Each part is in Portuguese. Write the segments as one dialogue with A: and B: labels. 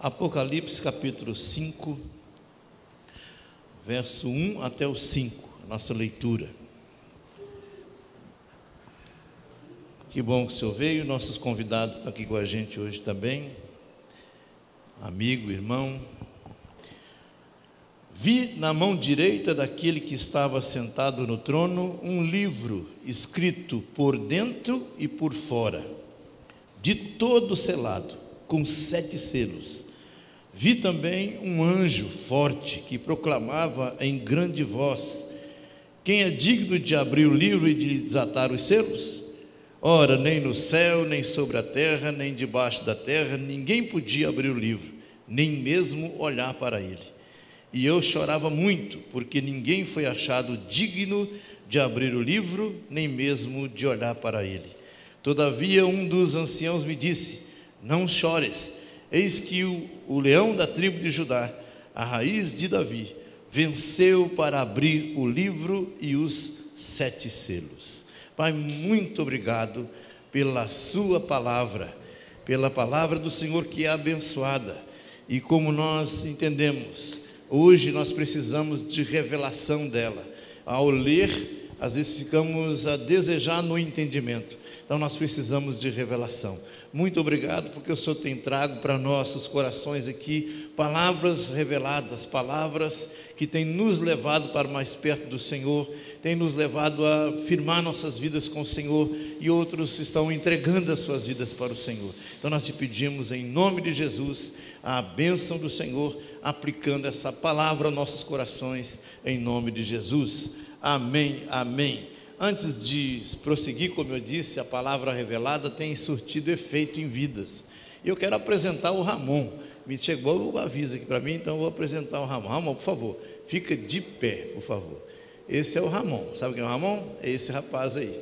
A: Apocalipse capítulo 5, verso 1 até o 5, nossa leitura. Que bom que o senhor veio, nossos convidados estão aqui com a gente hoje também, amigo, irmão. Vi na mão direita daquele que estava sentado no trono um livro escrito por dentro e por fora, de todo selado, com 7 selos. Vi também um anjo forte que proclamava em grande voz: quem é digno de abrir o livro e de desatar os selos? Ora, nem no céu, nem sobre a terra, nem debaixo da terra, ninguém podia abrir o livro, nem mesmo olhar para ele. E eu chorava muito, porque ninguém foi achado digno de abrir o livro, nem mesmo de olhar para ele. Todavia um dos anciãos me disse: não chores, eis que o leão da tribo de Judá, a raiz de Davi, venceu para abrir o livro e os 7 selos. Pai, muito obrigado pela sua palavra, pela palavra do Senhor que é abençoada. E como nós entendemos, hoje nós precisamos de revelação dela. Ao ler, às vezes ficamos a desejar no entendimento. Então nós precisamos de revelação. Muito obrigado, porque o Senhor tem trago para nossos corações aqui palavras reveladas, palavras que têm nos levado para mais perto do Senhor, têm nos levado a firmar nossas vidas com o Senhor, e outros estão entregando as suas vidas para o Senhor. Então nós te pedimos em nome de Jesus a bênção do Senhor, aplicando essa palavra aos nossos corações, em nome de Jesus. Amém, amém. Antes de prosseguir, como eu disse, a palavra revelada tem surtido efeito em vidas. E eu quero apresentar o Ramon. Me chegou o aviso aqui para mim, então eu vou apresentar o Ramon. Ramon, por favor, fica de pé, por favor. Esse é o Ramon. Sabe quem é o Ramon? É esse rapaz aí,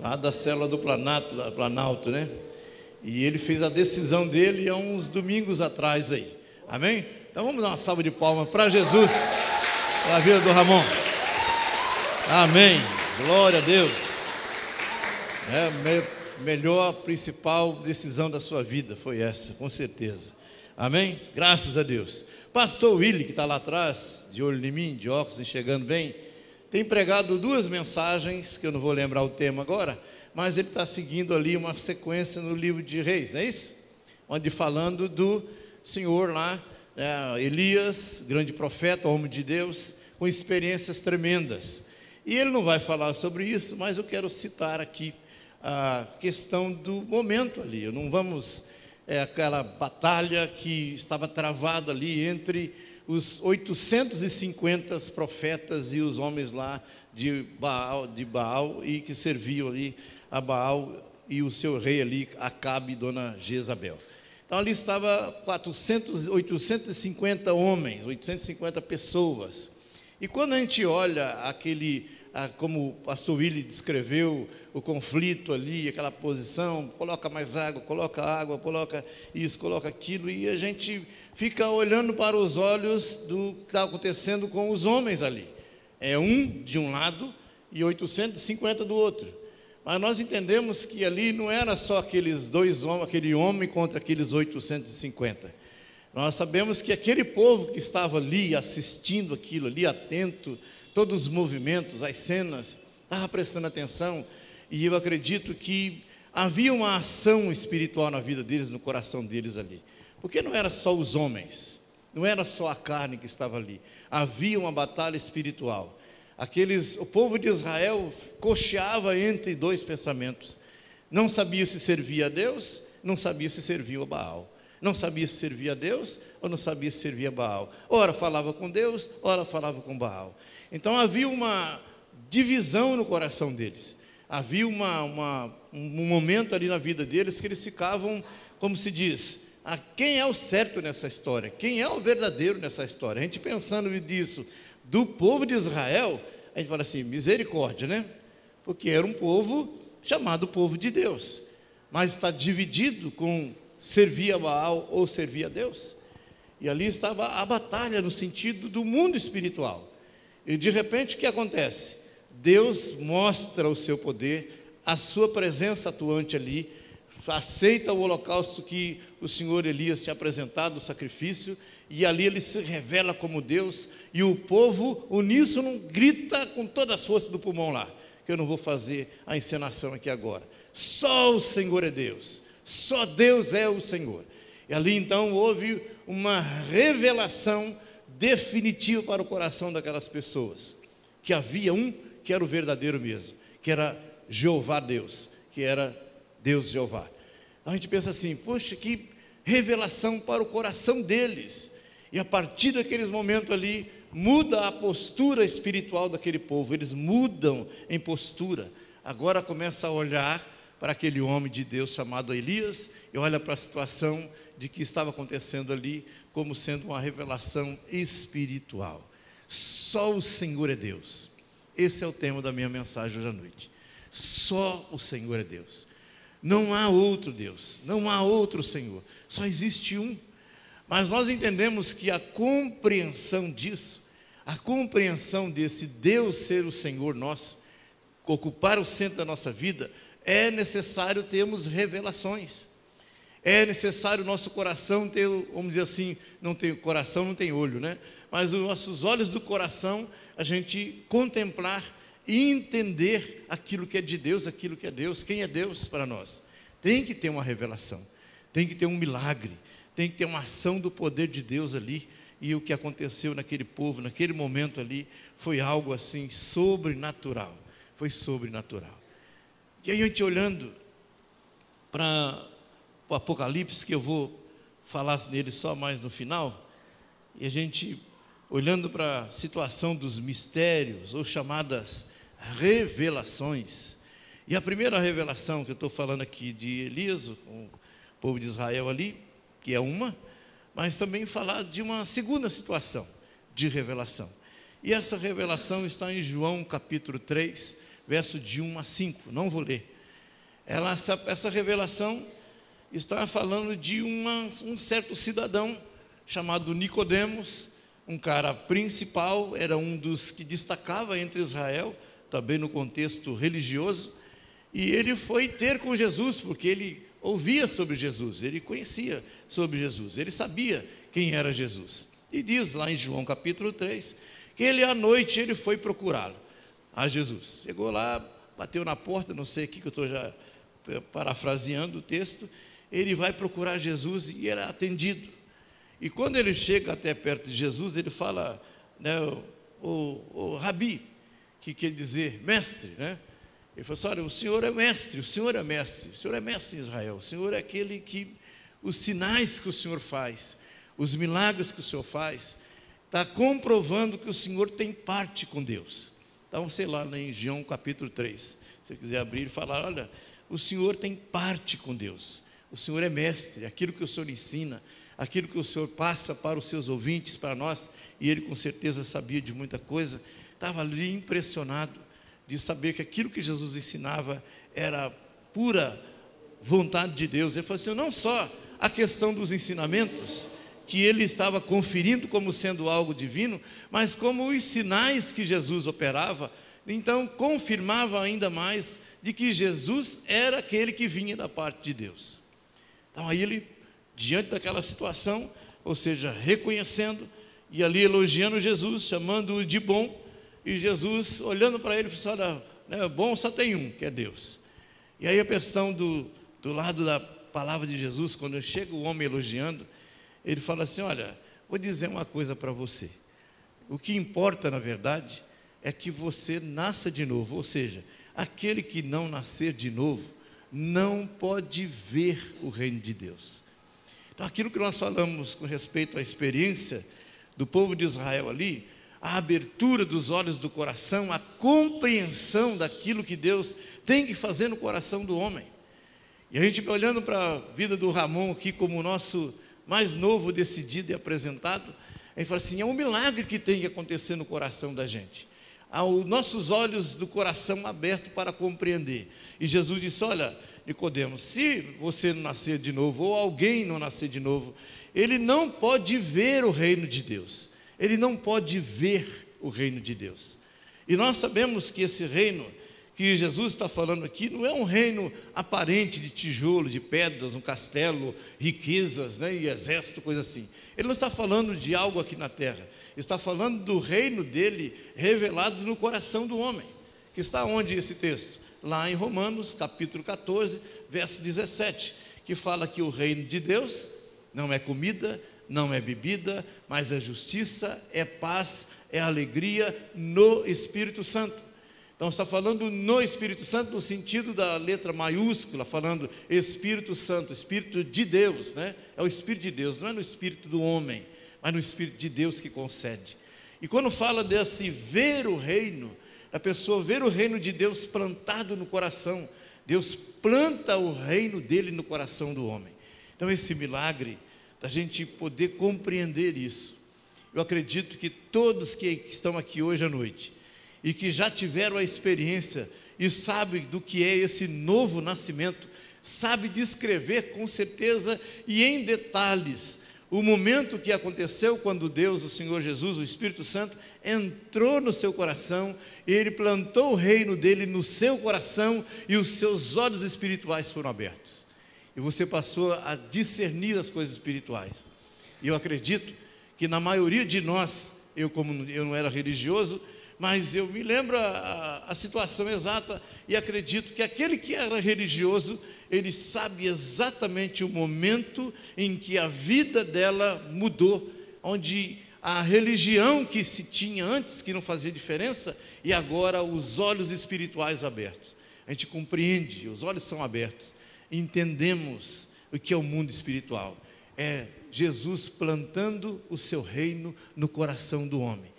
A: lá da célula do Planalto, né? E ele fez a decisão dele há uns domingos atrás aí. Amém? Então vamos dar uma salva de palmas para Jesus, pela vida do Ramon. Amém. Glória a Deus. Melhor, principal decisão da sua vida foi essa, com certeza. Amém? Graças a Deus. Pastor Willy, que está lá atrás, de olho em mim, de óculos, enxergando bem, tem pregado 2 mensagens, que eu não vou lembrar o tema agora, mas ele está seguindo ali uma sequência no livro de Reis, não é isso? Onde falando do Senhor lá, Elias, grande profeta, homem de Deus, com experiências tremendas. E ele não vai falar sobre isso, mas eu quero citar aqui a questão do momento ali. Não vamos, aquela batalha que estava travada ali entre os 850 profetas e os homens lá de Baal e que serviam ali a Baal e o seu rei ali, Acabe e dona Jezabel. Então ali estava 850 homens, 850 pessoas. E quando a gente olha como o pastor Willy descreveu o conflito ali, aquela posição, coloca mais água, coloca isso, coloca aquilo, e a gente fica olhando para os olhos do que está acontecendo com os homens ali. É um de um lado e 850 do outro. Mas nós entendemos que ali não era só aqueles 2 homens, aquele homem contra aqueles 850. Nós sabemos que aquele povo que estava ali assistindo aquilo ali, atento, todos os movimentos, as cenas, estava prestando atenção, e eu acredito que havia uma ação espiritual na vida deles, no coração deles ali, porque não era só os homens, não era só a carne que estava ali, havia uma batalha espiritual. O povo de Israel cocheava entre 2 pensamentos, não sabia se servia a Deus, não sabia se servia a Baal. Não sabia se servia a Deus ou não sabia se servia a Baal. Ora falava com Deus, ora falava com Baal. Então havia uma divisão no coração deles. Havia um momento ali na vida deles que eles ficavam, como se diz, quem é o certo nessa história? Quem é o verdadeiro nessa história? A gente pensando nisso, do povo de Israel, a gente fala assim, misericórdia, né? Porque era um povo chamado povo de Deus. Mas está dividido com servia a Baal ou servia a Deus. E ali estava a batalha no sentido do mundo espiritual. E de repente o que acontece? Deus mostra o seu poder, a sua presença atuante ali, aceita o holocausto que o Senhor Elias tinha apresentado, o sacrifício, e ali ele se revela como Deus, e o povo uníssono grita com todas as forças do pulmão lá, que eu não vou fazer a encenação aqui agora. Só o Senhor é Deus, só Deus é o Senhor. E ali então houve uma revelação definitiva para o coração daquelas pessoas, que havia um que era o verdadeiro mesmo, que era Jeová Deus, que era Deus Jeová. Então a gente pensa assim, poxa, que revelação para o coração deles. E a partir daqueles momentos ali, muda a postura espiritual daquele povo, eles mudam em postura. Agora começa a olhar para aquele homem de Deus chamado Elias, e olha para a situação de que estava acontecendo ali, como sendo uma revelação espiritual. Só o Senhor é Deus. Esse é o tema da minha mensagem hoje à noite. Só o Senhor é Deus. Não há outro Deus, não há outro Senhor, só existe um. Mas nós entendemos que a compreensão disso, a compreensão desse Deus ser o Senhor nosso, ocupar o centro da nossa vida, é necessário termos revelações. É necessário o nosso coração ter, vamos dizer assim, não tem coração, não tem olho, né? Mas os nossos olhos do coração, a gente contemplar e entender aquilo que é de Deus, aquilo que é Deus, quem é Deus para nós. Tem que ter uma revelação, tem que ter um milagre, tem que ter uma ação do poder de Deus ali. E o que aconteceu naquele povo, naquele momento ali, foi algo assim sobrenatural, foi sobrenatural. E aí a gente olhando para o Apocalipse, que eu vou falar nele só mais no final, e a gente olhando para a situação dos mistérios, ou chamadas revelações. E a primeira revelação que eu estou falando aqui de Elias, com o povo de Israel ali, que é uma, mas também falar de uma segunda situação de revelação. E essa revelação está em João capítulo 3, verso de 1 a 5, não vou ler. Essa revelação está falando de um certo cidadão chamado Nicodemos, um cara principal, era um dos que destacava entre Israel, também no contexto religioso, e ele foi ter com Jesus, porque ele ouvia sobre Jesus, ele conhecia sobre Jesus, ele sabia quem era Jesus. E diz lá em João capítulo 3, que ele à noite ele foi procurá-lo, a Jesus. Chegou lá, bateu na porta, não sei o que eu estou já parafraseando o texto, ele vai procurar Jesus e era atendido. E quando ele chega até perto de Jesus, ele fala, né, o Rabi, que quer dizer mestre, né? Ele falou assim, olha, o Senhor é mestre, o Senhor é mestre, o Senhor é mestre em Israel, o Senhor é aquele que, os sinais que o Senhor faz, os milagres que o Senhor faz, está comprovando que o Senhor tem parte com Deus. Então, sei lá, em João capítulo 3, se você quiser abrir e falar, olha, o Senhor tem parte com Deus, o Senhor é mestre, aquilo que o Senhor ensina, aquilo que o Senhor passa para os seus ouvintes, para nós, e ele com certeza sabia de muita coisa, estava ali impressionado de saber que aquilo que Jesus ensinava era pura vontade de Deus. Ele falou assim, não só a questão dos ensinamentos, que ele estava conferindo como sendo algo divino, mas como os sinais que Jesus operava, então confirmava ainda mais de que Jesus era aquele que vinha da parte de Deus. Então aí ele, diante daquela situação, ou seja, reconhecendo e ali elogiando Jesus, chamando-o de bom, e Jesus olhando para ele, falou assim, olha, né, bom só tem um, que é Deus. E aí a questão do lado da palavra de Jesus, quando chega o homem elogiando, ele fala assim, olha, vou dizer uma coisa para você, o que importa na verdade é que você nasça de novo, ou seja, aquele que não nascer de novo, não pode ver o reino de Deus. Então aquilo que nós falamos com respeito à experiência do povo de Israel ali, a abertura dos olhos do coração, a compreensão daquilo que Deus tem que fazer no coração do homem. E a gente olhando para a vida do Ramon aqui como o nosso mais novo, decidido e apresentado, a gente fala assim, é um milagre que tem que acontecer no coração da gente. Há os nossos olhos do coração abertos para compreender. E Jesus disse, olha, Nicodemos, se você não nascer de novo, ou alguém não nascer de novo, ele não pode ver o reino de Deus. Ele não pode ver o reino de Deus. E nós sabemos que esse reino que Jesus está falando aqui não é um reino aparente de tijolo, de pedras, um castelo, riquezas, né, e exército, coisa assim. Ele não está falando de algo aqui na terra. Está falando do reino dele revelado no coração do homem. Que está onde esse texto? Lá em Romanos, capítulo 14, verso 17, que fala que o reino de Deus não é comida, não é bebida, mas é justiça, é paz, é alegria no Espírito Santo. Então está falando no Espírito Santo no sentido da letra maiúscula, falando Espírito Santo, Espírito de Deus, né? É o Espírito de Deus, não é no Espírito do homem, mas no Espírito de Deus que concede. E quando fala desse ver o reino, a pessoa ver o reino de Deus plantado no coração, Deus planta o reino dele no coração do homem. Então esse milagre, da gente poder compreender isso, eu acredito que todos que estão aqui hoje à noite, e que já tiveram a experiência, e sabem do que é esse novo nascimento, sabe descrever com certeza, e em detalhes, o momento que aconteceu quando Deus, o Senhor Jesus, o Espírito Santo, entrou no seu coração, e Ele plantou o reino dele no seu coração, e os seus olhos espirituais foram abertos, e você passou a discernir as coisas espirituais. E eu acredito que na maioria de nós, como eu não era religioso, mas eu me lembro a situação exata, e acredito que aquele que era religioso, ele sabe exatamente o momento em que a vida dela mudou, onde a religião que se tinha antes, que não fazia diferença, e agora os olhos espirituais abertos. A gente compreende, os olhos são abertos, entendemos o que é o mundo espiritual. É Jesus plantando o seu reino no coração do homem.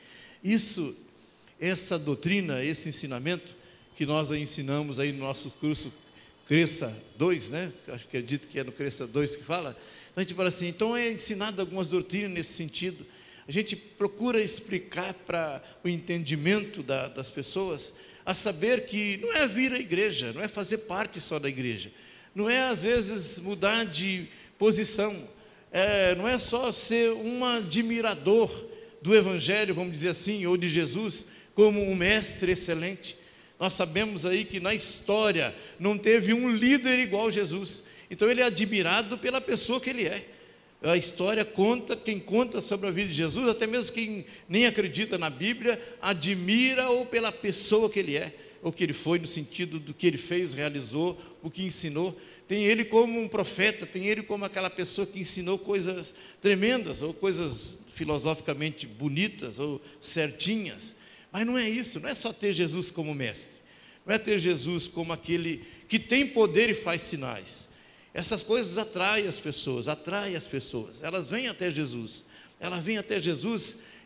A: Essa doutrina, esse ensinamento que nós ensinamos aí no nosso curso Cresça 2, né? Acredito que é no Cresça 2 que fala. A gente fala assim, então é ensinado algumas doutrinas nesse sentido. A gente procura explicar para o entendimento das pessoas, a saber que não é vir à igreja, não é fazer parte só da igreja, não é às vezes mudar de posição, não é só ser um admirador do Evangelho, vamos dizer assim, ou de Jesus, como um mestre excelente. Nós sabemos aí que na história não teve um líder igual Jesus, então ele é admirado pela pessoa que ele é. A história conta, quem conta sobre a vida de Jesus, até mesmo quem nem acredita na Bíblia, admira ou pela pessoa que ele é, ou que ele foi, no sentido do que ele fez, realizou, o que ensinou. Tem ele como um profeta, tem ele como aquela pessoa que ensinou coisas tremendas, ou coisas filosoficamente bonitas, ou certinhas. Mas não é isso, não é só ter Jesus como mestre, não é ter Jesus como aquele que tem poder e faz sinais. Essas coisas atraem as pessoas, elas vêm até Jesus,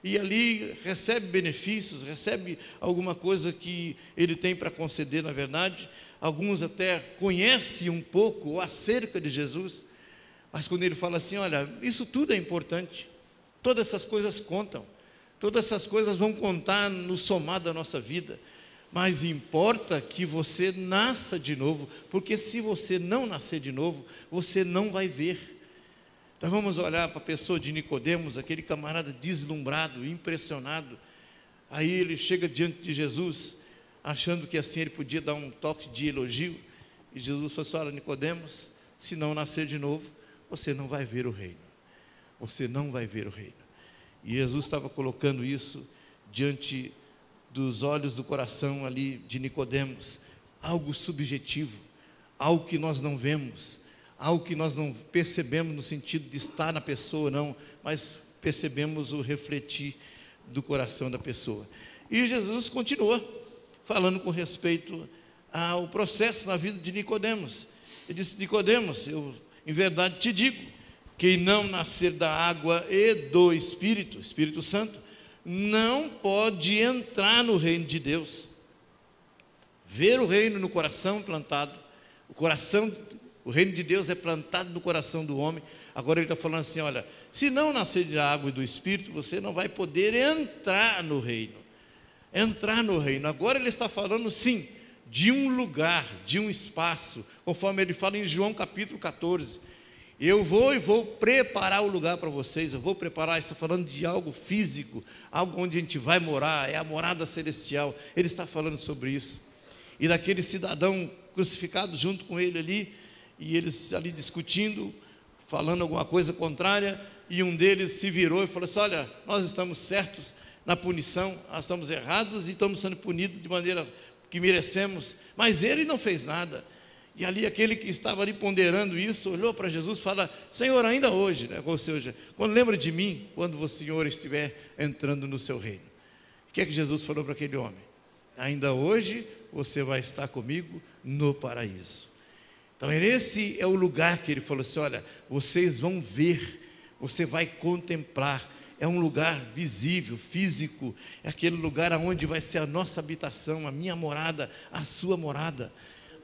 A: e ali recebe benefícios, recebe alguma coisa que ele tem para conceder, na verdade. Alguns até conhecem um pouco acerca de Jesus, mas quando ele fala assim, olha, isso tudo é importante, todas essas coisas contam, todas essas coisas vão contar no somar da nossa vida, mas importa que você nasça de novo, porque se você não nascer de novo, você não vai ver. Então vamos olhar para a pessoa de Nicodemos, aquele camarada deslumbrado, impressionado. Aí ele chega diante de Jesus, achando que assim ele podia dar um toque de elogio, e Jesus falou assim, olha, Nicodemos, se não nascer de novo, você não vai ver o reino, você não vai ver o reino. E Jesus estava colocando isso diante dos olhos do coração ali de Nicodemos, algo subjetivo, algo que nós não vemos, algo que nós não percebemos no sentido de estar na pessoa, não, mas percebemos o refletir do coração da pessoa. E Jesus continua falando com respeito ao processo na vida de Nicodemos. Ele disse, Nicodemos, eu em verdade te digo, quem não nascer da água e do Espírito, Espírito Santo, não pode entrar no reino de Deus. Ver o reino no coração plantado, o reino de Deus é plantado no coração do homem. Agora ele está falando assim, olha, se não nascer da água e do Espírito, você não vai poder entrar no reino. Agora ele está falando sim, de um lugar, de um espaço, conforme ele fala em João capítulo 14, eu vou preparar o lugar para vocês, está falando de algo físico, algo onde a gente vai morar, é a morada celestial, ele está falando sobre isso. e daquele cidadão crucificado junto com ele ali, e eles ali discutindo, falando alguma coisa contrária, e um deles se virou e falou assim: olha, nós estamos certos na punição, nós estamos errados e estamos sendo punidos de maneira que merecemos, mas ele não fez nada. E ali aquele que estava ali ponderando isso, olhou para Jesus e fala: Senhor, ainda hoje, né? Ou seja, quando lembra de mim, quando o Senhor estiver entrando no seu reino. O que é que Jesus falou para aquele homem? Ainda hoje você vai estar comigo no paraíso. Então esse é o lugar que ele falou assim: olha, vocês vão ver, você vai contemplar. É um lugar visível, físico, é aquele lugar onde vai ser a nossa habitação, a minha morada, a sua morada.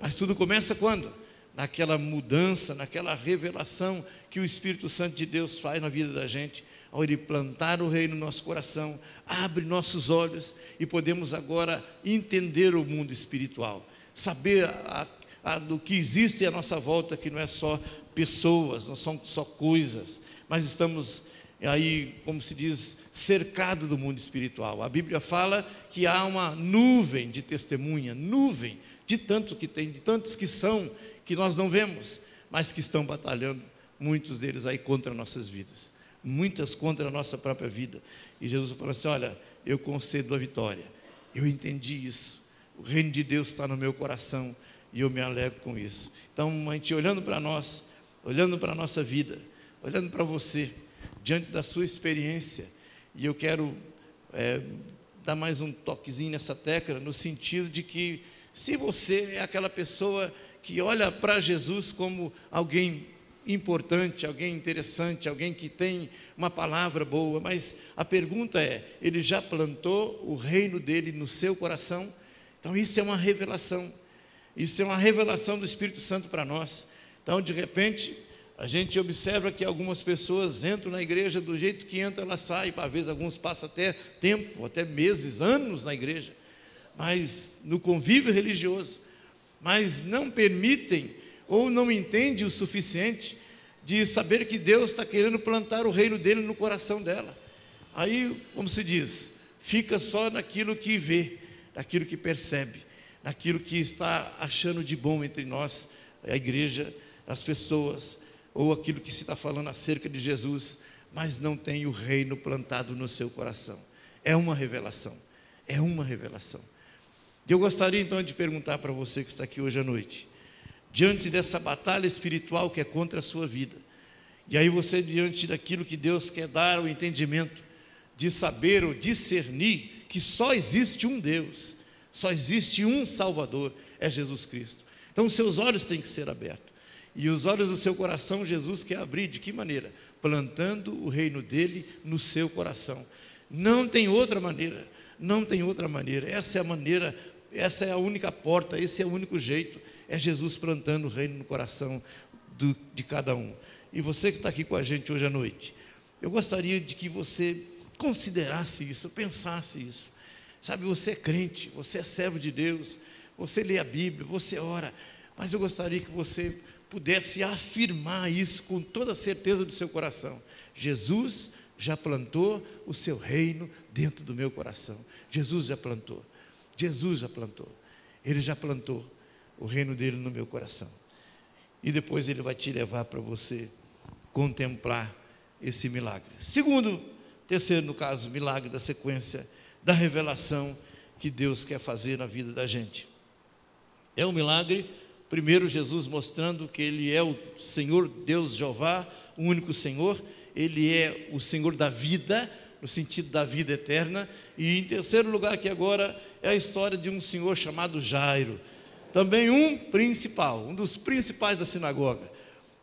A: Mas tudo começa quando? Naquela mudança, naquela revelação que o Espírito Santo de Deus faz na vida da gente, ao Ele plantar o reino no nosso coração, abre nossos olhos e podemos agora entender o mundo espiritual, saber do que existe à nossa volta, que não é só pessoas, não são só coisas, mas estamos aí, como se diz, cercado do mundo espiritual. A Bíblia fala que há uma nuvem de testemunha, nuvem de tanto que tem, de tantos que são, que nós não vemos, mas que estão batalhando, muitos deles aí contra nossas vidas, muitas contra a nossa própria vida. E Jesus falou assim: olha, eu concedo a vitória, eu entendi isso, o reino de Deus está no meu coração, e eu me alegro com isso. Então a gente olhando para nós, olhando para a nossa vida, olhando para você, diante da sua experiência, e eu quero dar mais um toquezinho nessa tecla, no sentido de que, se você é aquela pessoa que olha para Jesus como alguém importante, alguém interessante, alguém que tem uma palavra boa, mas a pergunta é: ele já plantou o reino dele no seu coração? Então isso é uma revelação, isso é uma revelação do Espírito Santo para nós. Então, de repente, a gente observa que algumas pessoas entram na igreja do jeito que entra, ela sai, às vezes alguns passam até tempo, até meses, anos na igreja, mas no convívio religioso, mas não permitem ou não entendem o suficiente de saber que Deus está querendo plantar o reino dele no coração dela. Aí, como se diz, fica só naquilo que vê, naquilo que percebe, naquilo que está achando de bom entre nós, a igreja, as pessoas, ou aquilo que se está falando acerca de Jesus, mas não tem o reino plantado no seu coração. É uma revelação, é uma revelação. Eu gostaria então de perguntar para você que está aqui hoje à noite, diante dessa batalha espiritual que é contra a sua vida, e aí você, diante daquilo que Deus quer dar o entendimento, de saber ou discernir que só existe um Deus, só existe um Salvador, é Jesus Cristo. Então os seus olhos têm que ser abertos, e os olhos do seu coração Jesus quer abrir. De que maneira? Plantando o reino dele no seu coração. Não tem outra maneira, não tem outra maneira. Essa é a maneira, essa é a única porta, esse é o único jeito, é Jesus plantando o reino no coração de cada um. E você que está aqui com a gente hoje à noite, eu gostaria de que você considerasse isso, pensasse isso. Sabe, você é crente, você é servo de Deus, você lê a Bíblia, você ora, mas eu gostaria que você pudesse afirmar isso com toda a certeza do seu coração: Jesus já plantou o seu reino dentro do meu coração. Jesus já plantou, Jesus já plantou, Ele já plantou o reino dele no meu coração, e depois Ele vai te levar para você contemplar esse milagre. Terceiro, no caso, milagre da sequência da revelação que Deus quer fazer na vida da gente. É um milagre, primeiro, Jesus mostrando que Ele é o Senhor Deus Jeová, o único Senhor. Ele é o Senhor da vida, no sentido da vida eterna. E em terceiro lugar, que agora é a história de um senhor chamado Jairo, também um dos principais da sinagoga,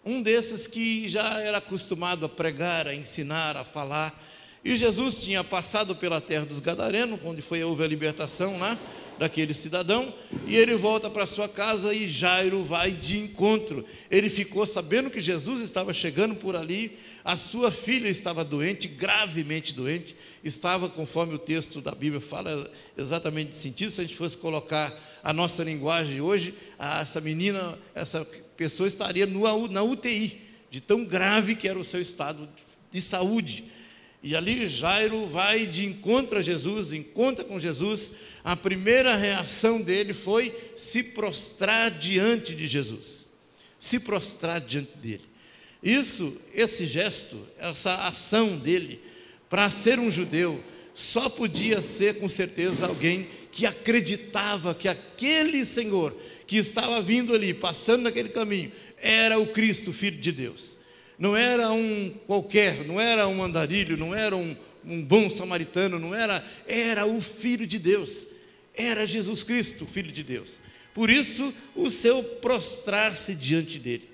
A: um desses que já era acostumado a pregar, a ensinar, a falar. E Jesus tinha passado pela terra dos Gadarenos, onde houve a libertação lá daquele cidadão, e ele volta para sua casa e Jairo vai de encontro. Ele ficou sabendo que Jesus estava chegando por ali, a sua filha estava doente, gravemente doente, estava, conforme o texto da Bíblia fala exatamente de sentido. Se a gente fosse colocar a nossa linguagem hoje, essa menina, essa pessoa estaria na UTI, de tão grave que era o seu estado de saúde. E ali Jairo vai de encontro a Jesus, encontra com Jesus. A primeira reação dele foi se prostrar diante de Jesus, se prostrar diante dele. Esse gesto, essa ação dele, para ser um judeu, só podia ser com certeza alguém que acreditava que aquele Senhor que estava vindo ali, passando naquele caminho, era o Cristo, Filho de Deus. Não era um qualquer, não era um andarilho, não era um bom samaritano, era o Filho de Deus, era Jesus Cristo, Filho de Deus. Por isso, o seu prostrar-se diante dele,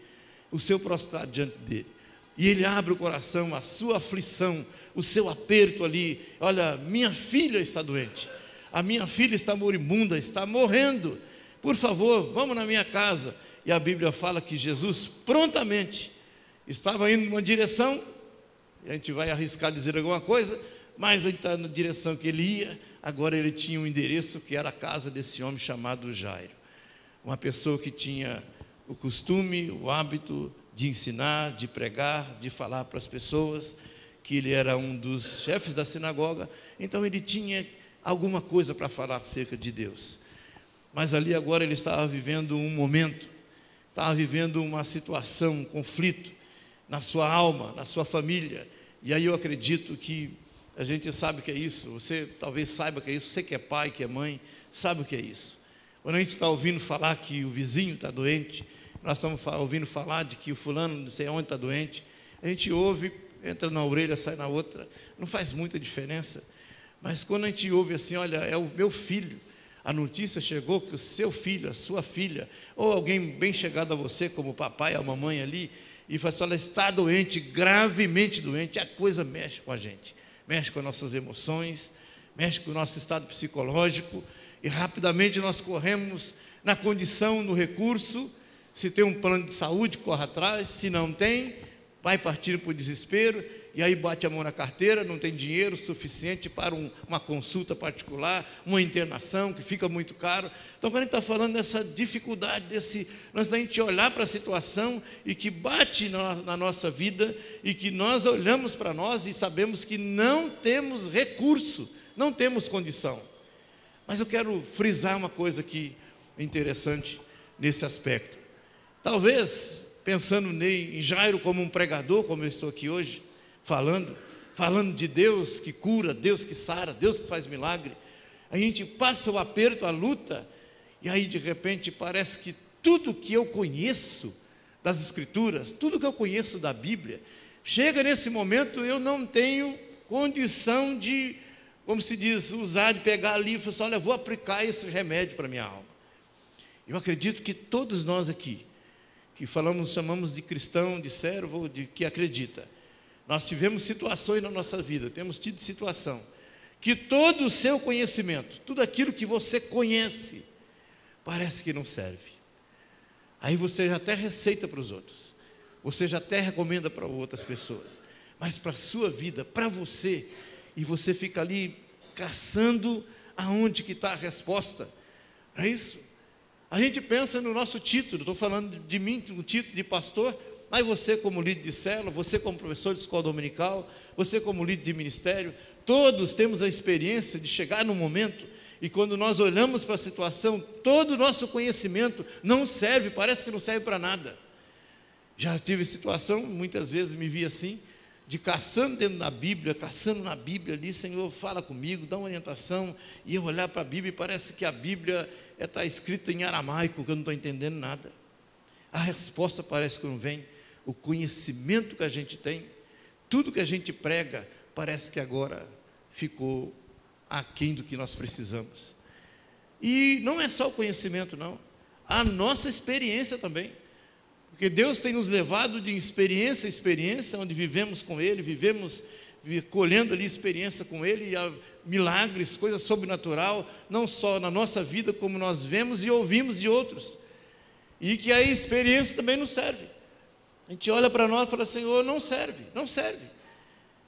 A: e ele abre o coração, a sua aflição, o seu aperto ali. Olha, minha filha está doente, a minha filha está moribunda, está morrendo, por favor, vamos na minha casa. E a Bíblia fala que Jesus prontamente estava indo numa direção, a gente vai arriscar dizer alguma coisa, mas ele está na direção que ele ia. Agora ele tinha um endereço que era a casa desse homem chamado Jairo, uma pessoa que tinha o costume, o hábito de ensinar, de pregar, de falar para as pessoas, que ele era um dos chefes da sinagoga, então ele tinha alguma coisa para falar acerca de Deus. Mas ali agora ele estava vivendo um momento, estava vivendo uma situação, um conflito na sua alma, na sua família. E aí eu acredito que a gente sabe o que é isso, você talvez saiba o que é isso, você que é pai, que é mãe, sabe o que é isso. Quando a gente está ouvindo falar que o vizinho está doente, nós estamos ouvindo falar de que o fulano não sei onde está doente, a gente ouve, entra na orelha, sai na outra, não faz muita diferença. Mas quando a gente ouve assim, olha, é o meu filho, a notícia chegou que o seu filho, a sua filha, ou alguém bem chegado a você, como o papai, a mamãe ali, e fala assim, ela está doente, gravemente doente, a coisa mexe com a gente, mexe com as nossas emoções, mexe com o nosso estado psicológico, e rapidamente nós corremos na condição, no recurso. Se tem um plano de saúde, corre atrás, se não tem, vai partir para o desespero, e aí bate a mão na carteira, não tem dinheiro suficiente para uma consulta particular, uma internação, que fica muito caro. Então, quando a gente está falando dessa dificuldade, a gente olhar para a situação e que bate na nossa vida, e que nós olhamos para nós e sabemos que não temos recurso, não temos condição. Mas eu quero frisar uma coisa aqui interessante nesse aspecto. Talvez, pensando em Jairo como um pregador, como eu estou aqui hoje, falando de Deus que cura, Deus que sara, Deus que faz milagre, a gente passa o aperto, a luta, e aí de repente parece que tudo que eu conheço das Escrituras, tudo que eu conheço da Bíblia, chega nesse momento, eu não tenho condição de, como se diz, de pegar ali e falar assim, olha, vou aplicar esse remédio para a minha alma. Eu acredito que todos nós aqui, que chamamos de cristão, de servo, de que acredita, nós tivemos situações na nossa vida, temos tido situação, que todo o seu conhecimento, tudo aquilo que você conhece, parece que não serve. Aí você já até receita para os outros, você já até recomenda para outras pessoas, mas para a sua vida, para você, e você fica ali caçando aonde que está a resposta. Não é isso? A gente pensa no nosso título, estou falando de mim, o título de pastor, mas você como líder de célula, você como professor de escola dominical, você como líder de ministério, todos temos a experiência de chegar num momento, e quando nós olhamos para a situação, todo o nosso conhecimento não serve, parece que não serve para nada. Já tive situação, muitas vezes me vi assim, de caçando dentro da Bíblia, caçando na Bíblia ali, Senhor, fala comigo, dá uma orientação, e eu olhar para a Bíblia e parece que a Bíblia está escrita em aramaico, que eu não estou entendendo nada. A resposta parece que não vem. O conhecimento que a gente tem, tudo que a gente prega, parece que agora ficou aquém do que nós precisamos. E não é só o conhecimento, não, a nossa experiência também, porque Deus tem nos levado de experiência em experiência, onde vivemos com Ele, vivemos colhendo ali experiência com Ele, e milagres, coisas sobrenatural, não só na nossa vida, como nós vemos e ouvimos de outros, e que a experiência também não serve. A gente olha para nós e fala, Senhor, não serve, não serve.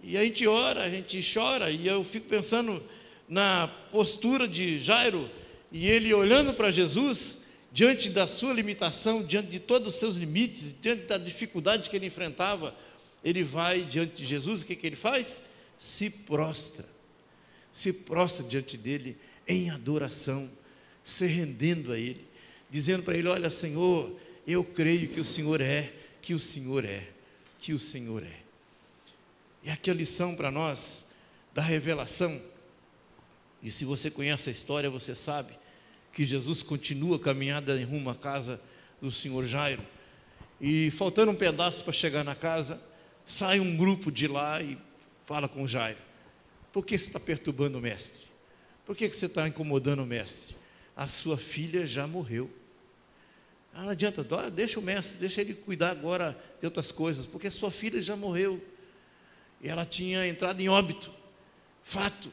A: E a gente ora, a gente chora, e eu fico pensando na postura de Jairo, e ele olhando para Jesus, diante da sua limitação, diante de todos os seus limites, diante da dificuldade que ele enfrentava, ele vai diante de Jesus, o que ele faz? se prostra diante dele em adoração, se rendendo a ele, dizendo para ele: olha, Senhor, eu creio que o Senhor é, que o Senhor é, que o Senhor é. E aqui a lição para nós da revelação. E se você conhece a história, você sabe que Jesus continua a caminhada em rumo à casa do senhor Jairo, e faltando um pedaço para chegar na casa, sai um grupo de lá e fala com Jairo: por que você está perturbando o mestre? Por que você está incomodando o mestre? A sua filha já morreu. Não adianta, deixa o mestre, deixa ele cuidar agora de outras coisas, porque sua filha já morreu, e ela tinha entrado em óbito, fato.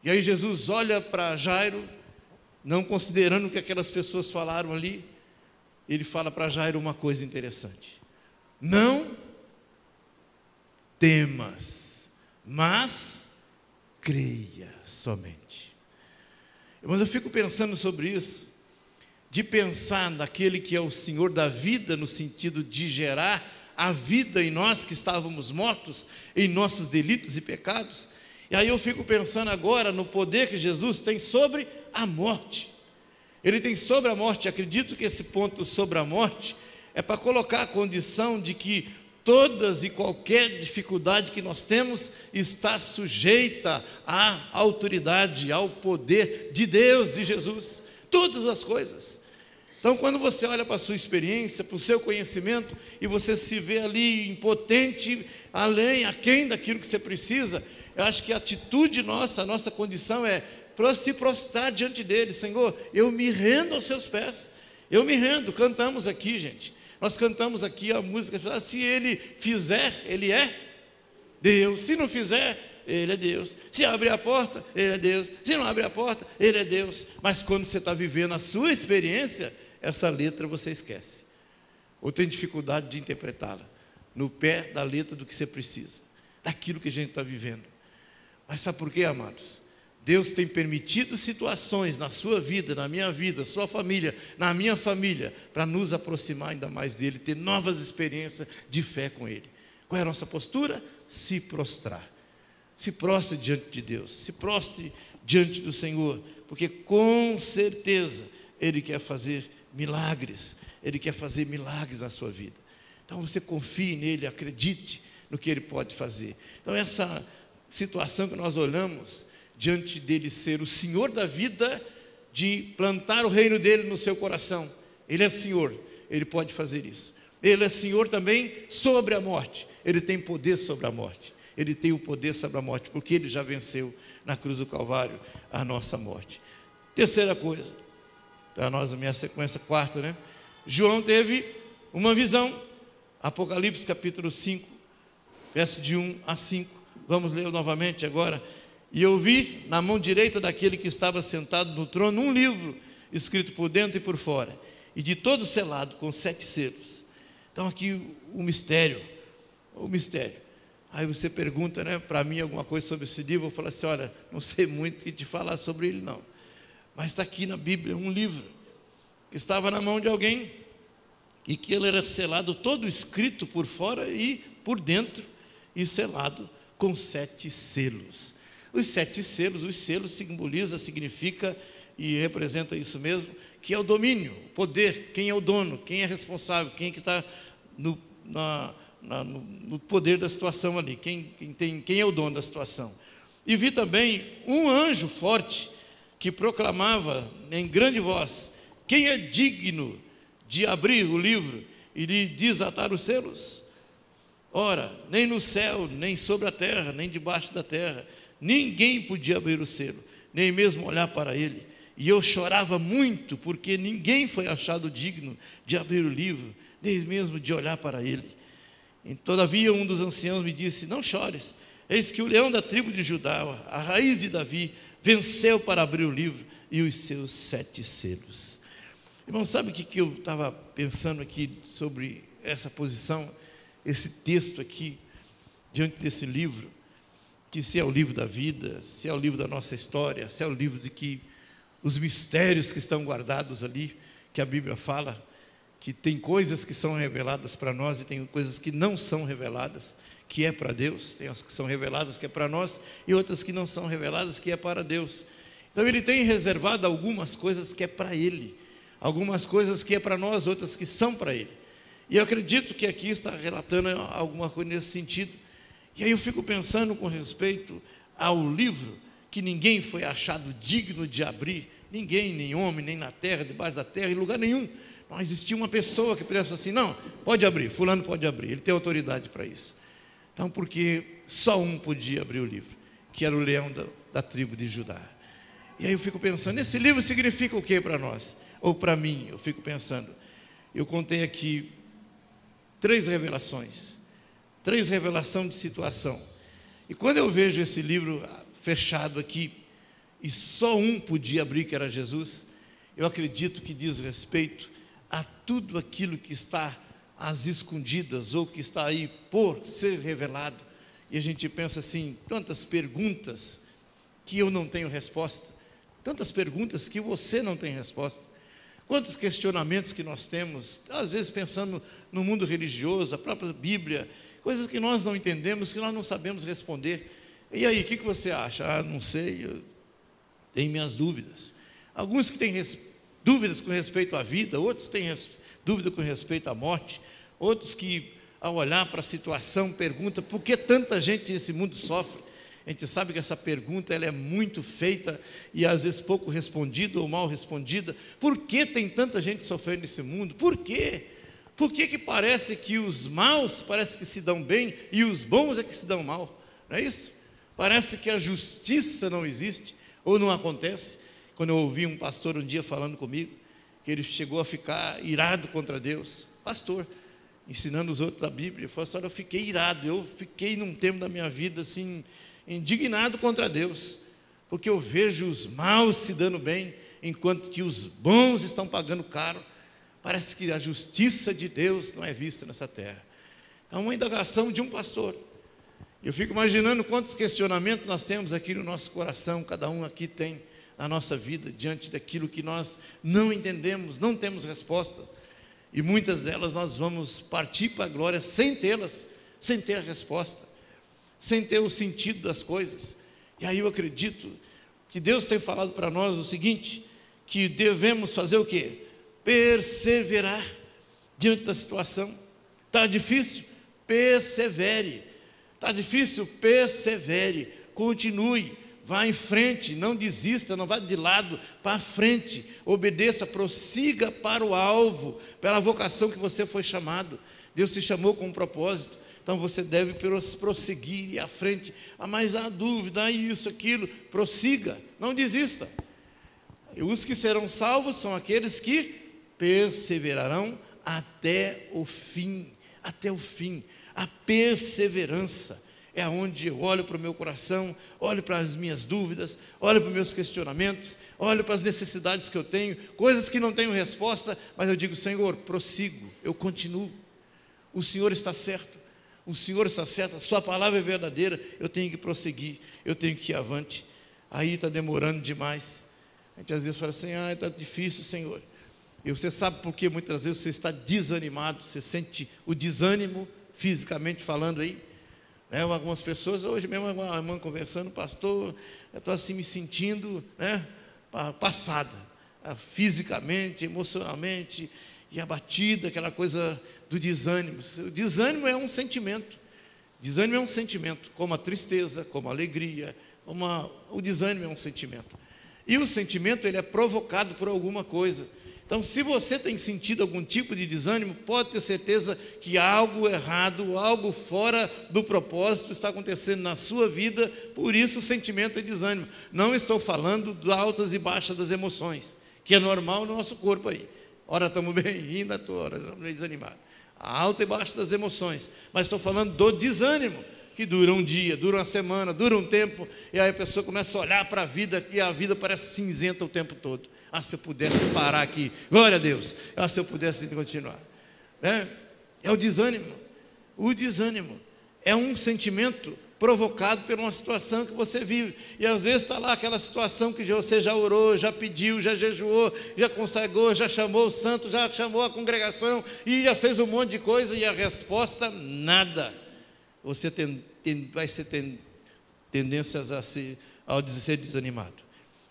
A: E aí Jesus olha para Jairo, não considerando o que aquelas pessoas falaram ali, ele fala para Jairo uma coisa interessante: não temas, mas creia somente. Mas eu fico pensando sobre isso, de pensar naquele que é o Senhor da vida, no sentido de gerar a vida em nós que estávamos mortos em nossos delitos e pecados. E aí eu fico pensando agora no poder que Jesus tem sobre a morte. Ele tem sobre a morte. Acredito que esse ponto sobre a morte é para colocar a condição de que todas e qualquer dificuldade que nós temos está sujeita à autoridade, ao poder de Deus, de Jesus. Todas as coisas. Então, quando você olha para a sua experiência, para o seu conhecimento, e você se vê ali impotente, aquém daquilo que você precisa, eu acho que a atitude nossa, a nossa condição é se prostrar diante dele. Senhor, eu me rendo aos seus pés, eu me rendo. Cantamos aqui, gente, nós cantamos aqui a música: se ele fizer, ele é Deus; se não fizer, ele é Deus; se abrir a porta, ele é Deus; se não abrir a porta, ele é Deus. Mas quando você está vivendo a sua experiência, essa letra você esquece, ou tem dificuldade de interpretá-la no pé da letra do que você precisa, daquilo que a gente está vivendo. Mas sabe por quê, amados? Deus tem permitido situações na sua vida, na minha vida, sua família, na minha família, para nos aproximar ainda mais dele, ter novas experiências de fé com ele. Qual é a nossa postura? Se prostrar. Se prostre diante de Deus, se prostre diante do Senhor, porque com certeza ele quer fazer milagres, ele quer fazer milagres na sua vida. Então você confie nele, acredite no que ele pode fazer. Então essa situação que nós olhamos, diante dele ser o Senhor da vida, de plantar o reino dele no seu coração, ele é Senhor, ele pode fazer isso. Ele é Senhor também sobre a morte, ele tem poder sobre a morte, ele tem o poder sobre a morte, porque ele já venceu na cruz do Calvário a nossa morte. Terceira coisa, para nós, a minha sequência quarta, né? João teve uma visão, Apocalipse capítulo 5, verso de 1 a 5, vamos ler novamente agora. E eu vi na mão direita daquele que estava sentado no trono um livro, escrito por dentro e por fora, e de todo selado com 7 selos. Então aqui o mistério. Aí você pergunta, né, para mim alguma coisa sobre esse livro, eu falo assim: olha, não sei muito o que te falar sobre ele não, mas está aqui na Bíblia um livro, que estava na mão de alguém, e que ele era selado, todo escrito por fora e por dentro, e selado com 7 selos. Os 7 selos, os selos significa e representa isso mesmo, que é o domínio, o poder, quem é o dono, quem é responsável, quem é que está no poder da situação ali, quem é o dono da situação. E vi também um anjo forte que proclamava em grande voz: quem é digno de abrir o livro e de desatar os selos? Ora, nem no céu, nem sobre a terra, nem debaixo da terra, ninguém podia abrir o selo, nem mesmo olhar para ele. E eu chorava muito, porque ninguém foi achado digno de abrir o livro, nem mesmo de olhar para ele. E, todavia, um dos anciãos me disse: não chores, eis que o leão da tribo de Judá, a raiz de Davi, venceu para abrir o livro e os seus 7 selos. Irmão, sabe o que eu estava pensando aqui sobre essa posição, esse texto aqui, diante desse livro? Que se é o livro da vida, se é o livro da nossa história, se é o livro de que os mistérios que estão guardados ali, que a Bíblia fala, que tem coisas que são reveladas para nós e tem coisas que não são reveladas, que é para Deus, tem as que são reveladas que é para nós, e outras que não são reveladas que é para Deus. Então Ele tem reservado algumas coisas que é para Ele, algumas coisas que é para nós, outras que são para Ele. E eu acredito que aqui está relatando alguma coisa nesse sentido. E aí eu fico pensando com respeito ao livro, que ninguém foi achado digno de abrir, ninguém, nem homem, nem na terra, debaixo da terra, em lugar nenhum. Não existia uma pessoa que pudesse falar assim, não, pode abrir, fulano pode abrir, ele tem autoridade para isso. Então, porque só um podia abrir o livro, que era o leão da tribo de Judá. E aí eu fico pensando, esse livro significa o que para nós? Ou para mim, eu fico pensando, eu contei aqui 3 revelações de situação. E quando eu vejo esse livro fechado aqui, e só um podia abrir, que era Jesus, eu acredito que diz respeito a tudo aquilo que está às escondidas, ou que está aí por ser revelado. E a gente pensa assim, tantas perguntas que eu não tenho resposta, tantas perguntas que você não tem resposta, quantos questionamentos que nós temos, às vezes pensando no mundo religioso, a própria Bíblia, coisas que nós não entendemos, que nós não sabemos responder. E aí, o que você acha? Não sei, eu tenho minhas dúvidas. Alguns que têm dúvidas com respeito à vida, outros têm dúvida com respeito à morte, outros que, ao olhar para a situação, perguntam por que tanta gente nesse mundo sofre. A gente sabe que essa pergunta ela é muito feita e às vezes pouco respondida ou mal respondida. Por que tem tanta gente sofrendo nesse mundo? Por quê? Por que parece que os maus parece que se dão bem e os bons é que se dão mal? Não é isso? Parece que a justiça não existe ou não acontece. Quando eu ouvi um pastor um dia falando comigo, que ele chegou a ficar irado contra Deus, pastor, ensinando os outros a Bíblia, ele falou assim, olha, eu fiquei irado, eu fiquei num tempo da minha vida assim, indignado contra Deus, porque eu vejo os maus se dando bem, enquanto que os bons estão pagando caro. Parece que a justiça de Deus não é vista nessa terra. É uma indagação de um pastor. Eu fico imaginando quantos questionamentos nós temos aqui no nosso coração, cada um aqui tem na nossa vida, diante daquilo que nós não entendemos, não temos resposta, e muitas delas nós vamos partir para a glória sem tê-las, sem ter a resposta, sem ter o sentido das coisas. E aí eu acredito que Deus tem falado para nós o seguinte, que devemos fazer o quê? Perseverar diante da situação. Está difícil? Persevere. Está difícil? Persevere. Continue. Vá em frente, não desista, não vá de lado, para frente, obedeça, prossiga para o alvo, pela vocação que você foi chamado. Deus te chamou com um propósito, então você deve prosseguir e à frente. Mas há dúvida, há isso, aquilo, prossiga, não desista. E os que serão salvos são aqueles que perseverarão até o fim, a perseverança. É onde eu olho para o meu coração, olho para as minhas dúvidas, olho para os meus questionamentos, olho para as necessidades que eu tenho, coisas que não tenho resposta, mas eu digo, Senhor, prossigo, eu continuo. O Senhor está certo, a sua palavra é verdadeira, eu tenho que prosseguir, eu tenho que ir avante. Aí está demorando demais. A gente às vezes fala assim, está difícil, Senhor. E você sabe por que muitas vezes você está desanimado, você sente o desânimo, fisicamente falando aí. Algumas pessoas, hoje mesmo uma irmã conversando, pastor, eu estou assim me sentindo passada, fisicamente, emocionalmente, e abatida, aquela coisa do desânimo. O desânimo é um sentimento, como a tristeza, como a alegria, o desânimo é um sentimento, e o sentimento ele é provocado por alguma coisa. Então, se você tem sentido algum tipo de desânimo, pode ter certeza que algo errado, algo fora do propósito está acontecendo na sua vida, por isso o sentimento é desânimo. Não estou falando de altas e baixas das emoções, que é normal no nosso corpo aí. Ora estamos bem rindo, ora estamos bem desanimados. A alta e baixa das emoções, mas estou falando do desânimo, que dura um dia, dura uma semana, dura um tempo, e aí a pessoa começa a olhar para a vida, e a vida parece cinzenta o tempo todo. Se eu pudesse parar aqui, glória a Deus, se eu pudesse continuar. É o desânimo. O desânimo é um sentimento provocado por uma situação que você vive, e às vezes está lá aquela situação que você já orou, já pediu, já jejuou, já consagrou, já chamou o santo, já chamou a congregação, e já fez um monte de coisa, e a resposta, nada. você vai ser tendências a ser desanimado,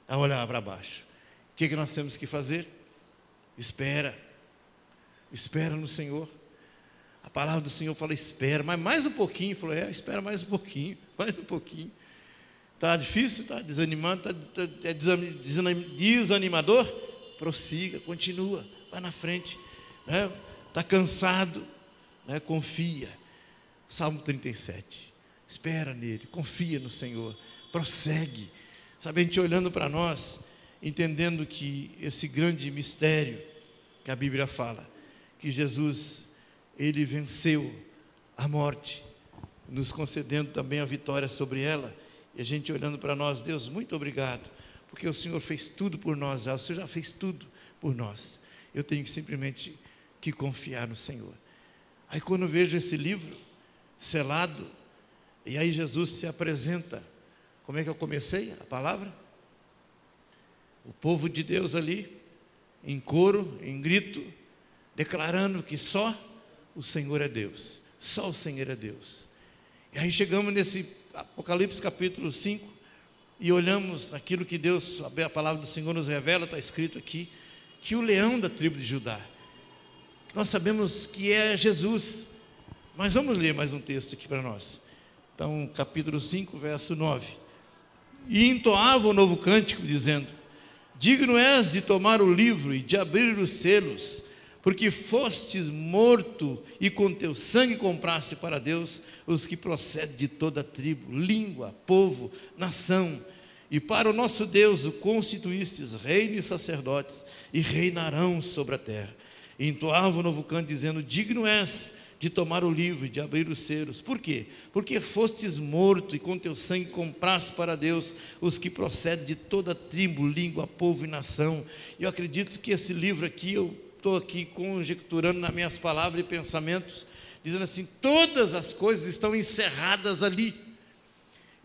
A: a olhar para baixo. O que nós temos que fazer? Espera no Senhor. A palavra do Senhor fala: espera, mas mais um pouquinho. Falou: espera mais um pouquinho. Está difícil, está desanimado, está desanimador? Prossiga, continua, vai na frente. Está cansado, confia. Salmo 37. Espera nele, confia no Senhor, prossegue. Sabe, a gente olhando para nós, entendendo que esse grande mistério que a Bíblia fala, que Jesus, ele venceu a morte, nos concedendo também a vitória sobre ela. E a gente olhando para nós: Deus, muito obrigado, porque o Senhor fez tudo por nós, o Senhor já fez tudo por nós. Eu tenho simplesmente que confiar no Senhor. Aí quando eu vejo esse livro selado, e aí Jesus se apresenta, como é que eu comecei a palavra? O povo de Deus ali, em coro, em grito, declarando que só o Senhor é Deus, só o Senhor é Deus. E aí chegamos nesse Apocalipse capítulo 5, e olhamos naquilo que Deus, a palavra do Senhor nos revela, está escrito aqui, que o leão da tribo de Judá, que nós sabemos que é Jesus, mas vamos ler mais um texto aqui para nós. Então, capítulo 5, verso 9. E entoava um novo cântico, dizendo: digno és de tomar o livro e de abrir os selos, porque fostes morto e com teu sangue compraste para Deus os que procedem de toda tribo, língua, povo, nação. E para o nosso Deus o constituístes reino e sacerdotes, e reinarão sobre a terra. E entoava um novo canto, dizendo: digno és de tomar o livro e de abrir os selos. Por quê? Porque fostes morto e com teu sangue compraste para Deus os que procedem de toda tribo, língua, povo e nação. E eu acredito que esse livro aqui, eu estou aqui conjecturando nas minhas palavras e pensamentos, dizendo assim: todas as coisas estão encerradas ali.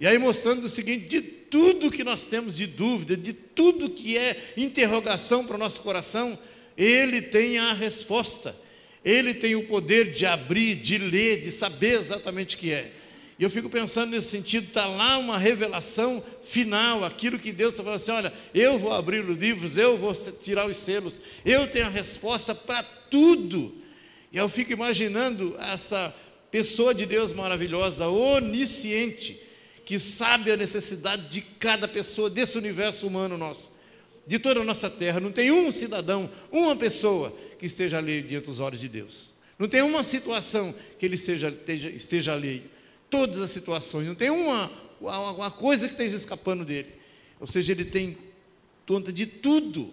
A: E aí mostrando o seguinte: de tudo que nós temos de dúvida, de tudo que é interrogação para o nosso coração, Ele tem a resposta. Ele tem o poder de abrir, de ler, de saber exatamente o que é. E eu fico pensando nesse sentido, está lá uma revelação final, aquilo que Deus está falando assim: olha, eu vou abrir os livros, eu vou tirar os selos, eu tenho a resposta para tudo. E eu fico imaginando essa pessoa de Deus maravilhosa, onisciente, que sabe a necessidade de cada pessoa desse universo humano nosso, de toda a nossa terra. Não tem um cidadão, uma pessoa que esteja alheio diante dos olhos de Deus. Não tem uma situação que ele esteja alheio. Todas as situações, não tem uma coisa que esteja escapando dele. Ou seja, ele tem conta de tudo,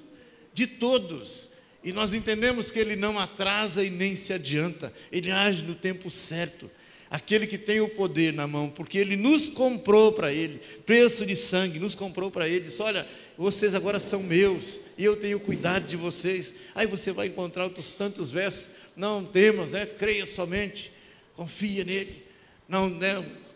A: de todos. E nós entendemos que ele não atrasa e nem se adianta. Ele age no tempo certo. Aquele que tem o poder na mão, porque ele nos comprou para ele, preço de sangue, nos comprou para ele. Disse: olha, vocês agora são meus, e eu tenho cuidado de vocês. Aí você vai encontrar outros tantos versos: não temas, creia somente, confia nele, não,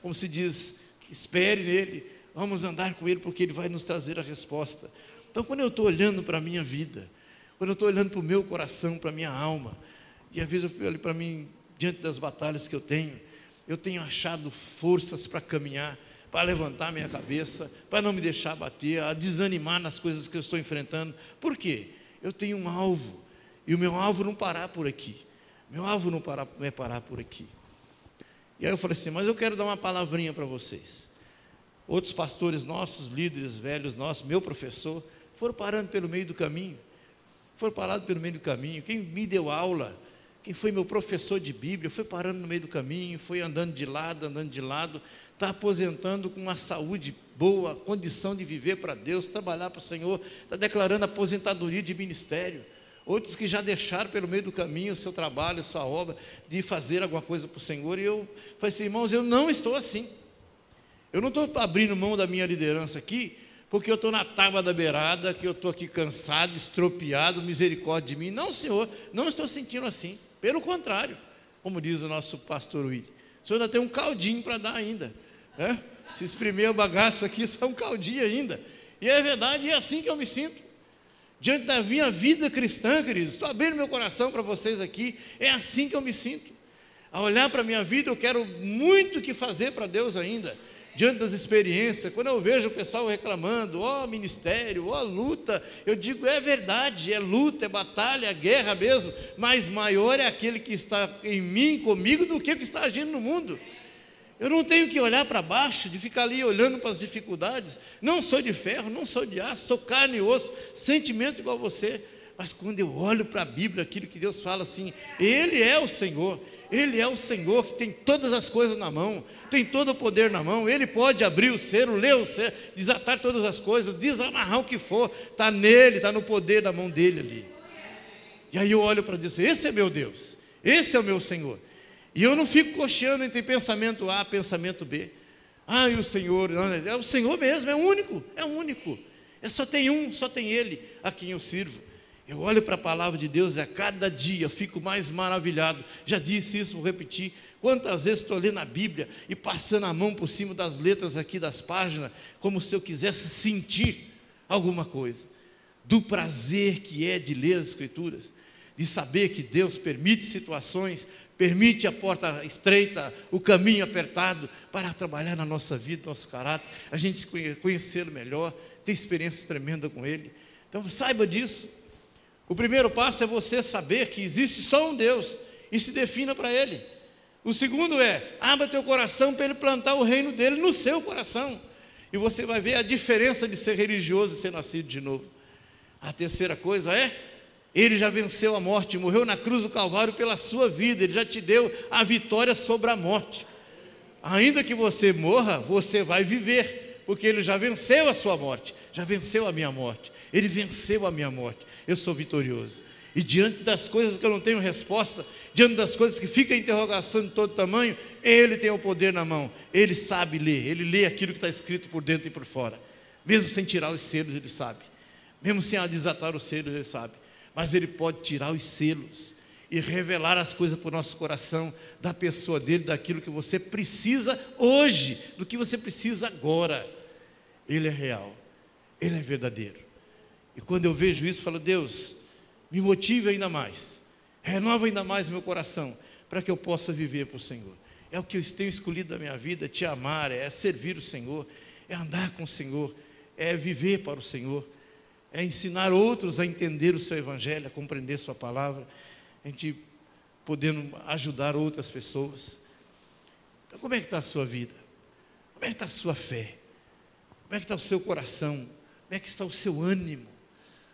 A: como se diz, espere nele, vamos andar com ele, porque ele vai nos trazer a resposta. Então, quando eu estou olhando para a minha vida, quando eu estou olhando para o meu coração, para a minha alma, e às vezes eu olho para mim, diante das batalhas que eu tenho achado forças para caminhar, para levantar minha cabeça, para não me deixar bater, a desanimar nas coisas que eu estou enfrentando. Por quê? Eu tenho um alvo, e o meu alvo não parar por aqui. Meu alvo não é parar por aqui. E aí eu falei assim: mas eu quero dar uma palavrinha para vocês. Outros pastores nossos, líderes velhos nossos, meu professor, foram parando pelo meio do caminho. Quem me deu aula, quem foi meu professor de Bíblia, foi parando no meio do caminho, foi andando de lado, está aposentando com uma saúde boa, condição de viver para Deus, trabalhar para o Senhor, está declarando aposentadoria de ministério. Outros que já deixaram pelo meio do caminho o seu trabalho, sua obra, de fazer alguma coisa para o Senhor. E eu falei assim: irmãos, eu não estou assim. Eu não estou abrindo mão da minha liderança aqui, porque eu estou na tábua da beirada, que eu estou aqui cansado, estropiado, misericórdia de mim. Não, Senhor, não estou sentindo assim. Pelo contrário, como diz o nosso pastor Willi, o Senhor ainda tem um caldinho para dar ainda. Se espremer o bagaço aqui, só um caldinho ainda. E é verdade, é assim que eu me sinto. Diante da minha vida cristã, queridos, estou abrindo meu coração para vocês aqui, é assim que eu me sinto. A olhar para a minha vida, eu quero muito o que fazer para Deus ainda. Diante das experiências, quando eu vejo o pessoal reclamando, ó ministério, ó luta, eu digo, é verdade, é luta, é batalha, é guerra mesmo, mas maior é aquele que está em mim, comigo, do que o que está agindo no mundo. Eu não tenho que olhar para baixo, de ficar ali olhando para as dificuldades. Não sou de ferro, não sou de aço, sou carne e osso, sentimento igual você. Mas quando eu olho para a Bíblia, aquilo que Deus fala assim, Ele é o Senhor. Ele é o Senhor que tem todas as coisas na mão, tem todo o poder na mão. Ele pode abrir o selo, ler o selo, desatar todas as coisas, desamarrar o que for. Está nele, está no poder da mão dele ali. E aí eu olho para Deus, esse é meu Deus, esse é o meu Senhor. E eu não fico cocheando entre pensamento A e pensamento B. E o Senhor, não, é o Senhor mesmo, é único, é único. Só tem um, só tem Ele a quem eu sirvo. Eu olho para a palavra de Deus e a cada dia eu fico mais maravilhado. Já disse isso, vou repetir. Quantas vezes estou lendo a Bíblia e passando a mão por cima das letras aqui das páginas, como se eu quisesse sentir alguma coisa. Do prazer que é de ler as Escrituras, de saber que Deus permite situações, permite a porta estreita, o caminho apertado, para trabalhar na nossa vida, nosso caráter, a gente se conhecê-lo melhor, ter experiências tremendas com Ele. Então saiba disso. O primeiro passo é você saber que existe só um Deus e se defina para Ele. O segundo é, abra teu coração para Ele plantar o reino dEle no seu coração. E você vai ver a diferença de ser religioso e ser nascido de novo. A terceira coisa é, Ele já venceu a morte, morreu na cruz do Calvário pela sua vida. Ele já te deu a vitória sobre a morte. Ainda que você morra, você vai viver, porque Ele já venceu a sua morte, já venceu a minha morte. Ele venceu a minha morte, eu sou vitorioso. E diante das coisas que eu não tenho resposta, diante das coisas que fica a interrogação de todo tamanho, Ele tem o poder na mão, Ele sabe ler, Ele lê aquilo que está escrito por dentro e por fora. Mesmo sem tirar os selos, Ele sabe. Mesmo sem desatar os selos, Ele sabe. Mas Ele pode tirar os selos e revelar as coisas para o nosso coração, da pessoa dEle, daquilo que você precisa hoje, do que você precisa agora. Ele é real, Ele é verdadeiro. E quando eu vejo isso, eu falo, Deus, me motive ainda mais, renova ainda mais o meu coração, para que eu possa viver para o Senhor. É o que eu tenho escolhido da minha vida, te amar, é servir o Senhor, é andar com o Senhor, é viver para o Senhor, é ensinar outros a entender o seu Evangelho, a compreender sua palavra, a gente podendo ajudar outras pessoas. Então como é que está a sua vida? Como é que está a sua fé? Como é que está o seu coração? Como é que está o seu ânimo?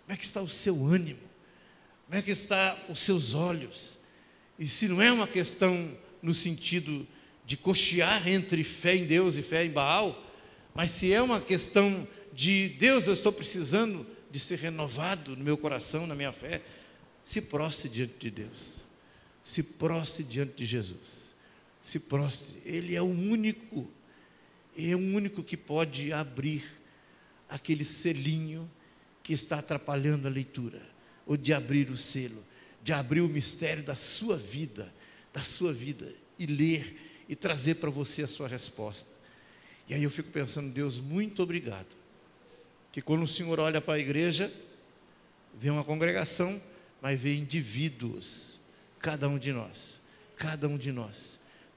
A: Como é que está o seu ânimo? Como é que estão os seus olhos? E se não é uma questão no sentido de cochear entre fé em Deus e fé em Baal, mas se é uma questão de Deus, eu estou precisando de ser renovado no meu coração, na minha fé, se prostre diante de Deus, se prostre diante de Jesus, se prostre. Ele é o único que pode abrir aquele selinho que está atrapalhando a leitura, ou de abrir o selo, de abrir o mistério da sua vida, e ler, e trazer para você a sua resposta. E aí eu fico pensando, Deus, muito obrigado, que quando o Senhor olha para a igreja, vê uma congregação, mas vê indivíduos, cada um de nós,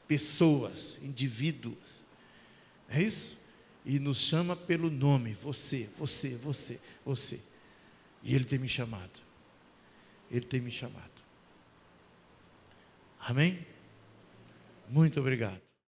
A: pessoas, indivíduos, é isso? E nos chama pelo nome, você. E Ele tem me chamado. Amém? Muito obrigado.